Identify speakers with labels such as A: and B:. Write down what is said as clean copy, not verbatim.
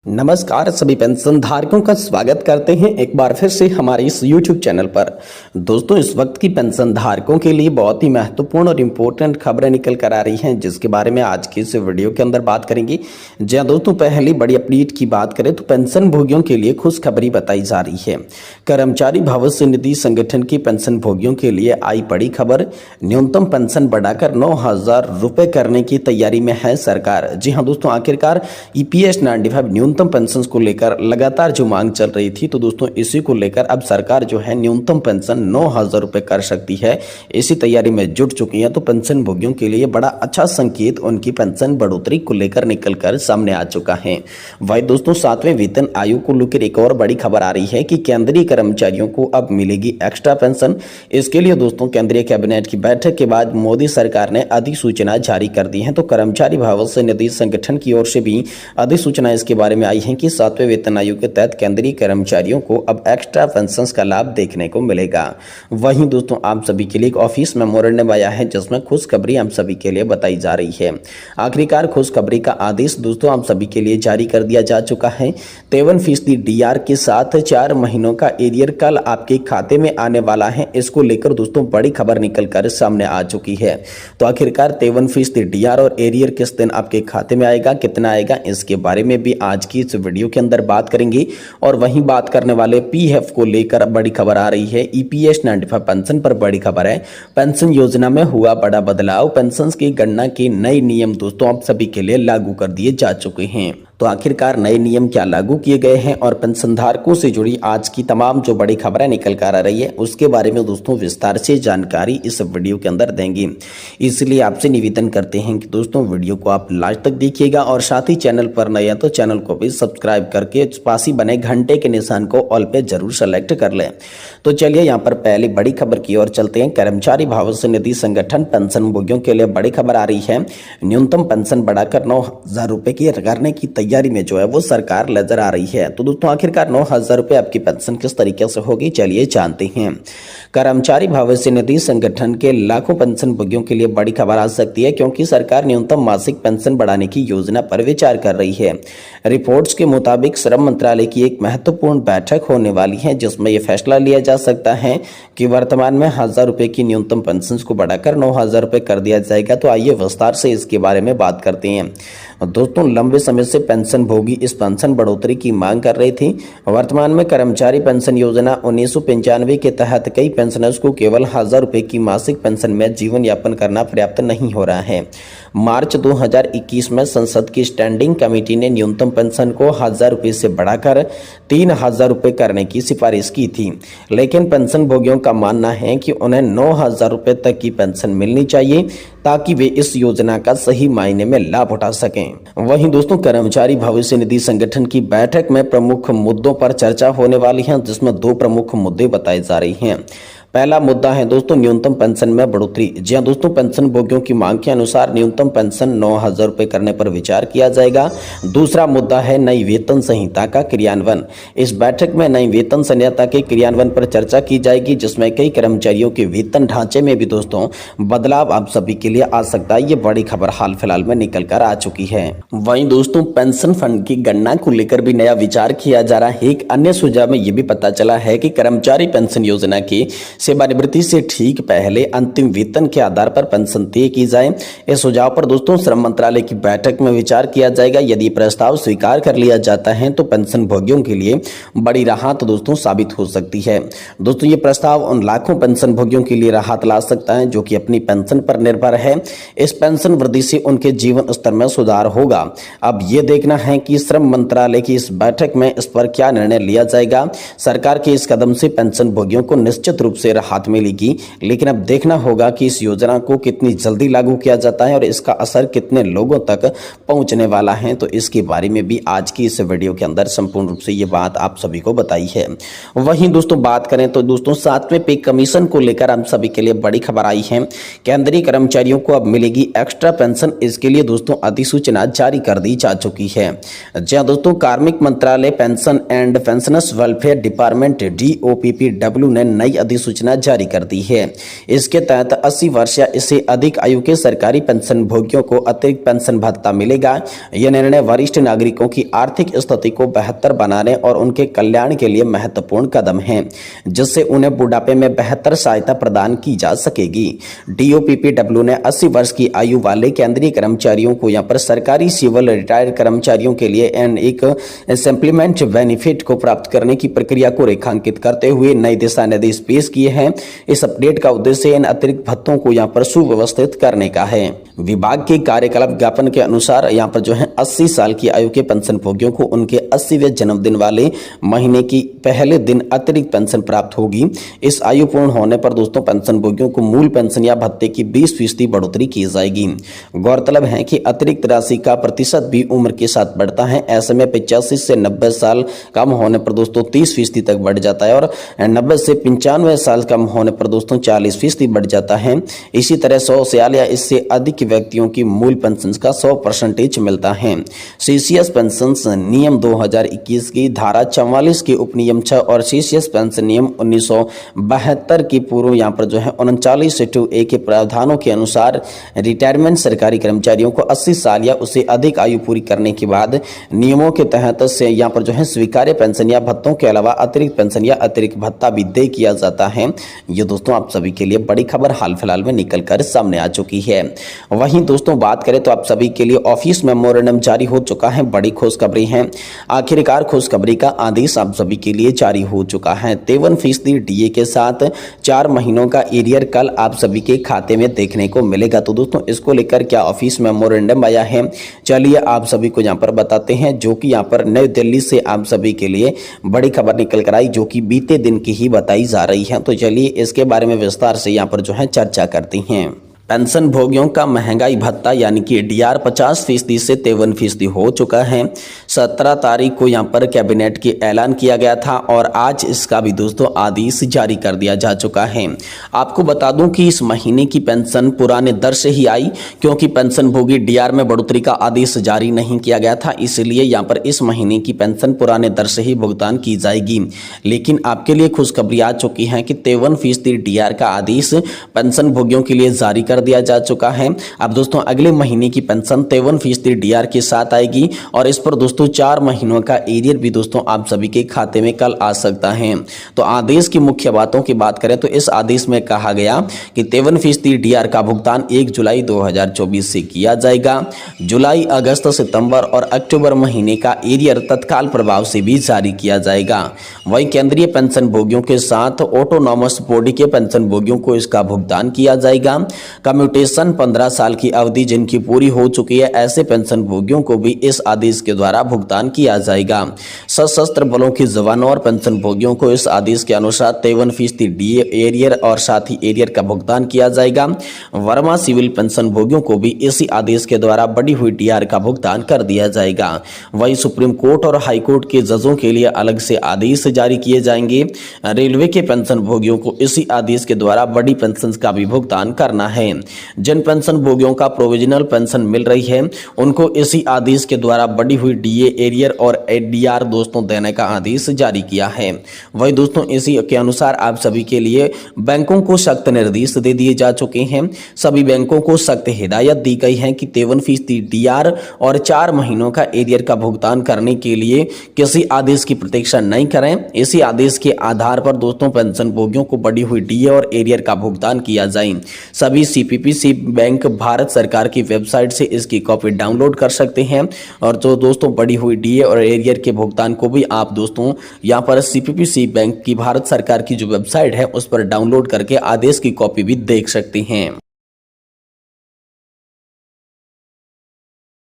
A: नमस्कार सभी पेंशन धारकों का स्वागत करते हैं एक बार फिर से हमारे इस YouTube चैनल पर। दोस्तों इस वक्त की पेंशन धारकों के लिए बहुत ही महत्वपूर्ण और इम्पोर्टेंट खबरें निकल कर आ रही हैं, जिसके बारे में आज की इस वीडियो के अंदर बात करेंगे। जी हाँ दोस्तों, पहली बड़ी अपडेट की बात करें तो पेंशन भोगियों के लिए खुशखबरी बताई जा रही है। कर्मचारी भविष्य निधि संगठन की पेंशन भोगियों के लिए आई बड़ी खबर। न्यूनतम पेंशन बढ़ाकर 9,000 रुपए करने की तैयारी में है सरकार। जी हाँ दोस्तों, आखिरकार EPS 95 न्यूनतम पेंशन को लेकर लगातार जो मांग चल रही थी, तो दोस्तों इसी को लेकर अब सरकार जो है न्यूनतम पेंशन 9,000 रुपए कर सकती है, इसी तैयारी में जुट चुकी है। तो पेंशन भोगियों के लिए बड़ा अच्छा संकेत उनकी पेंशन बढ़ोतरी को लेकर निकलकर सामने आ चुका है। वही दोस्तों 7वें वेतन आयोग को लेकर एक और बड़ी खबर आ रही है कि केंद्रीय कर्मचारियों को अब मिलेगी एक्स्ट्रा पेंशन। इसके लिए दोस्तों केंद्रीय कैबिनेट की बैठक के बाद मोदी सरकार ने अधिसूचना जारी कर दी है। तो कर्मचारी भविष्य निधि संगठन की ओर से भी अधिसूचना इसके बारे में आई है कि 7वें वेतन आयोग के तहत केंद्रीय कर्मचारियों को अब एक्स्ट्रा पेंशन का लाभ देखने को मिलेगा। वहीं दोस्तों आप सभी के लिए एक ऑफिस मेमोरेंडम आया है, जिसमें खुशखबरी हम सभी के लिए बताई जा रही है। आखिरकार खुशखबरी का आदेश दोस्तों आप सभी के लिए जारी कर दिया जा चुका है। 53% DR के साथ 4 महीनों का एरियर कल आपके खाते में आने वाला है। इसको लेकर दोस्तों बड़ी खबर निकल कर सामने आ चुकी है। तो आखिरकार 53% DR और एरियर किस दिन आपके खाते में आएगा, कितना आएगा, इसके बारे में भी आज की इस वीडियो के अंदर बात करेंगे। और वहीं बात करने वाले PF को लेकर बड़ी खबर आ रही है। EPS 95 पेंशन पर बड़ी खबर है। पेंशन योजना में हुआ बड़ा बदलाव। पेंशन की गणना के नए नियम दोस्तों आप सभी के लिए लागू कर दिए जा चुके हैं। तो आखिरकार नए नियम क्या लागू किए गए हैं और पेंशनधारकों से जुड़ी आज की तमाम जो बड़ी खबरें निकल कर आ रही है, उसके बारे में दोस्तों विस्तार से जानकारी इस वीडियो के अंदर देंगे। इसलिए आपसे निवेदन करते हैं कि दोस्तों वीडियो को आप लास्ट तक देखिएगा और साथ ही चैनल पर नए हैं तो चैनल को भी सब्सक्राइब करके पास ही बने घंटे के निशान को ऑल पे जरूर सेलेक्ट कर लें। तो चलिए यहाँ पर पहली बड़ी खबर की ओर चलते हैं। कर्मचारी भविष्य निधि संगठन पेंशन भोगियों के लिए बड़ी खबर आ रही है। न्यूनतम पेंशन बढ़ाकर 9,000 रुपए की करने की तैयारी में जो है वो सरकार नजर आ रही है। तो दोस्तों आखिरकार 9,000 रुपए आपकी पेंशन किस तरीके से होगी, चलिए जानते हैं। कर्मचारी भविष्य निधि संगठन के लाखों पेंशन भोगियों के लिए बड़ी खबर आ सकती है, क्योंकि सरकार न्यूनतम मासिक पेंशन बढ़ाने की योजना पर विचार कर रही है। रिपोर्ट्स के मुताबिक श्रम मंत्रालय की एक महत्वपूर्ण बैठक होने वाली है, जिसमें यह फैसला लिया जा सकता है कि वर्तमान में 1,000 रुपए की न्यूनतम पेंशन को बढ़ाकर 9,000 रुपए कर दिया जाएगा। तो आइए विस्तार से इसके बारे में बात करते हैं। दोस्तों लंबे समय से पेंशन भोगी इस पेंशन बढ़ोतरी की मांग कर रही थी। वर्तमान में कर्मचारी पेंशन योजना 1995 के तहत कई पेंशनर्स को केवल 1,000 रुपए की मासिक पेंशन में जीवन यापन करना पर्याप्त नहीं हो रहा है। मार्च 2021 में संसद की स्टैंडिंग कमेटी ने न्यूनतम पेंशन को 1,000 रुपए से बढ़ाकर 3,000 रुपए करने की सिफारिश की थी, लेकिन पेंशन भोगियों का मानना है कि उन्हें 9,000 रुपए तक की पेंशन मिलनी चाहिए, ताकि वे इस योजना का सही मायने में लाभ उठा सकें। वहीं दोस्तों कर्मचारी भविष्य निधि संगठन की बैठक में प्रमुख मुद्दों पर चर्चा होने वाली है, जिसमें 2 प्रमुख मुद्दे बताए जा रहे हैं। पहला मुद्दा है दोस्तों न्यूनतम पेंशन में बढ़ोतरी। जी हाँ दोस्तों, पेंशन भोगियों की मांग के अनुसार न्यूनतम पेंशन 9,000 रुपए करने पर विचार किया जाएगा। दूसरा मुद्दा है नई वेतन संहिता का क्रियान्वयन। इस बैठक में नई वेतन संहिता के क्रियान्वयन पर चर्चा की जाएगी, जिसमें कई कर्मचारियों के वेतन ढांचे में भी दोस्तों बदलाव आप सभी के लिए आ सकता है। ये बड़ी खबर हाल फिलहाल में निकल कर आ चुकी है। वहीं दोस्तों पेंशन फंड की गणना को लेकर भी नया विचार किया जा रहा है। एक अन्य सुझाव में यह भी पता चला है कि कर्मचारी पेंशन योजना की सेवानिवृत्ति से ठीक पहले अंतिम वेतन के आधार पर पेंशन तय की जाए। इस सुझाव पर दोस्तों श्रम मंत्रालय की बैठक में विचार किया जाएगा। यदि प्रस्ताव स्वीकार कर लिया जाता है तो पेंशन भोगियों के लिए बड़ी राहत दोस्तों साबित हो सकती है। दोस्तों ये प्रस्ताव उन लाखों पेंशन भोगियों के लिए राहत ला सकता है जो कि अपनी पेंशन पर निर्भर है। इस पेंशन वृद्धि से उनके जीवन स्तर में सुधार होगा। अब ये देखना है कि श्रम मंत्रालय की इस बैठक में इस पर क्या निर्णय लिया जाएगा। सरकार के इस कदम से पेंशन भोगियों को निश्चित रूप से राहत मिलेगी, लेकिन अब देखना होगा कि इस योजना को कितनी जल्दी लागू किया जाता है और इसका असर कितने लोगों तक पहुंचने वाला है। तो इसके बारे में भी आज की इस वीडियो के अंदर संपूर्ण रूप से ये बात आप सभी को बताई है। वहीं दोस्तों बात करें तो दोस्तों 7वें पे कमीशन को लेकर हम सभी के लिए बड़ी खबर आई है। केंद्रीय कर्मचारियों को अब मिलेगी एक्स्ट्रा पेंशन। इसके लिए दोस्तों अधिसूचना जारी कर दी जा चुकी है। जी हां दोस्तों, कार्मिक मंत्रालय pension and pensioners welfare department DOPPW ने नई अधिसूचना अधिसूचना जारी कर दी है। इसके तहत 80 वर्ष या इससे अधिक आयु के सरकारी पेंशन भोगियों को अतिरिक्त पेंशन भत्ता मिलेगा। यह निर्णय वरिष्ठ नागरिकों की आर्थिक स्थिति को बेहतर बनाने और उनके कल्याण के लिए महत्वपूर्ण कदम है, जिससे उन्हें बुढ़ापे में बेहतर सहायता प्रदान की जा सकेगी। DOPPW ने 80 वर्ष की आयु वाले केंद्रीय कर्मचारियों को यहाँ पर सरकारी सिविल रिटायर्ड कर्मचारियों के लिए एक सप्लीमेंट बेनिफिट को प्राप्त करने की प्रक्रिया को रेखांकित करते हुए नए दिशा निर्देश पेश किए हैं। इस अपडेट का उद्देश्य इन अतिरिक्त भत्तों को यहाँ पर सुव्यवस्थित करने का है। विभाग के कार्यकलाप ज्ञापन के अनुसार यहाँ पर जो है 80 साल की आयु के पेंशन भोगियों को उनके 80वें जन्मदिन वाले महीने की पहले दिन अतिरिक्त पेंशन प्राप्त होगी। इस आयु पूर्ण होने पर दोस्तों पेंशन भोगियों को मूल पेंशन या भत्ते की 20% बढ़ोतरी की जाएगी। गौरतलब है कि अतिरिक्त राशि का प्रतिशत भी उम्र के साथ बढ़ता है। ऐसे में 85 से 90 साल कम होने पर दोस्तों 30% तक बढ़ जाता है और 90 से 95 साल कम होने पर दोस्तों 40% बढ़ जाता है। इसी तरह 100 साल या इससे अधिक व्यक्तियों की मूल पेंशन का 100% मिलता है। सीसीएस पेंशन नियम 2021 की धारा 44 के उपनियम 6 और सीसीएस पेंशन नियम 1972 की पूर्व यहाँ पर जो है 39(a) के प्रावधानों के अनुसार रिटायरमेंट सरकारी कर्मचारियों को 80 साल या उससे अधिक आयु पूरी करने के बाद नियमों के तहत से यहाँ पर जो है स्वीकार्य पेंशन या भत्तों के अलावा अतिरिक्त पेंशन या अतिरिक्त भत्ता भी दे किया जाता है। ये दोस्तों आप सभी के लिए बड़ी खबर हाल फिलहाल में निकल कर सामने आ चुकी है। वहीं दोस्तों बात करें तो आप सभी के लिए ऑफिस मेमोरेंडम जारी हो चुका है। बड़ी खुशखबरी है, आखिरकार खुशखबरी का आदेश आप सभी के लिए जारी हो चुका है। 53% DA के साथ 4 महीनों का एरियर कल आप सभी के खाते में देखने को मिलेगा। तो दोस्तों इसको लेकर क्या ऑफिस मेमोरेंडम आया है, चलिए आप सभी को यहाँ पर बताते हैं, जो कि यहाँ पर नई दिल्ली से आप सभी के लिए बड़ी खबर निकल कर आई, जो कि बीते दिन की ही बताई जा रही है। तो चलिए इसके बारे में विस्तार से यहाँ पर जो है चर्चा करते हैं। पेंशन भोगियों का महंगाई भत्ता यानी कि DR 50% से 53% हो चुका है। 17 तारीख को यहाँ पर कैबिनेट की ऐलान किया गया था और आज इसका भी दोस्तों आदेश जारी कर दिया जा चुका है। आपको बता दूं कि इस महीने की पेंशन पुराने दर से ही आई, क्योंकि पेंशन भोगी DR में बढ़ोतरी का आदेश जारी नहीं किया गया था, इसलिए यहाँ पर इस महीने की पेंशन पुराने दर से ही भुगतान की जाएगी। लेकिन आपके लिए खुशखबरी आ चुकी है कि 53% DR का आदेश पेंशन भोगियों के लिए जारी कर दिया जा चुका है। अब दोस्तों अगले महीने की पेंशन 53% DR के साथ आएगी और इस पर दोस्तों 4 महीनों का एरियर भी दोस्तों आप सभी के खाते में कल आ सकता है। तो आदेश की मुख्य बातों की बात करें तो इस आदेश में कहा गया कि 53% DR का भुगतान 1 जुलाई 2024 से किया जाएगा। जुलाई, अगस्त, सितंबर और अक्टूबर महीने का एरियर तत्काल प्रभाव से भी जारी किया जाएगा। वहीं केंद्रीय पेंशन भोगियों के साथ ऑटोनॉमस बॉडी के पेंशन भोगियों को इसका भुगतान किया जाएगा। कम्यूटेशन 15 साल की अवधि जिनकी पूरी हो चुकी है, ऐसे पेंशन भोगियों को भी इस आदेश के द्वारा भुगतान किया जाएगा। सशस्त्र बलों के जवानों और पेंशन भोगियों को इस आदेश के अनुसार 53% DA एरियर और साथ ही एरियर का भुगतान किया जाएगा। वर्मा सिविल पेंशन भोगियों को भी इसी आदेश के द्वारा बढ़ी हुई DR का भुगतान कर दिया जाएगा। वहीं सुप्रीम कोर्ट और हाई कोर्ट के जजों के लिए अलग से आदेश जारी किए जाएंगे। रेलवे के पेंशन भोगियों को इसी आदेश के द्वारा बड़ी पेंशन का भी भुगतान करना है। जिन पेंशन भोगियों का प्रोविजनल पेंशन मिल रही है उनको इसी आदेश के द्वारा बढ़ी हुई DA एरियर और DR दोस्तों देने का आदेश जारी किया है। वही दोस्तों इसी के अनुसार आप सभी के लिए बैंकों को सख्त निर्देश दे दिए जा चुके हैं। सभी बैंकों को सख्त हिदायत दी गई है कि 53% DR और 4 महीनों का एरियर का भुगतान करने के लिए किसी आदेश की प्रतीक्षा नहीं करें। इसी आदेश के आधार पर दोस्तों पेंशन भोगियों को बढ़ी हुई DA और एरियर का भुगतान किया जाए। सभी CPPC बैंक भारत सरकार की वेबसाइट से इसकी कॉपी डाउनलोड कर सकते हैं और जो दोस्तों बढ़ी हुई DA और एरियर के भुगतान को भी आप दोस्तों यहाँ पर CPPC बैंक की भारत सरकार की जो वेबसाइट है उस पर डाउनलोड करके आदेश की कॉपी भी देख सकते हैं।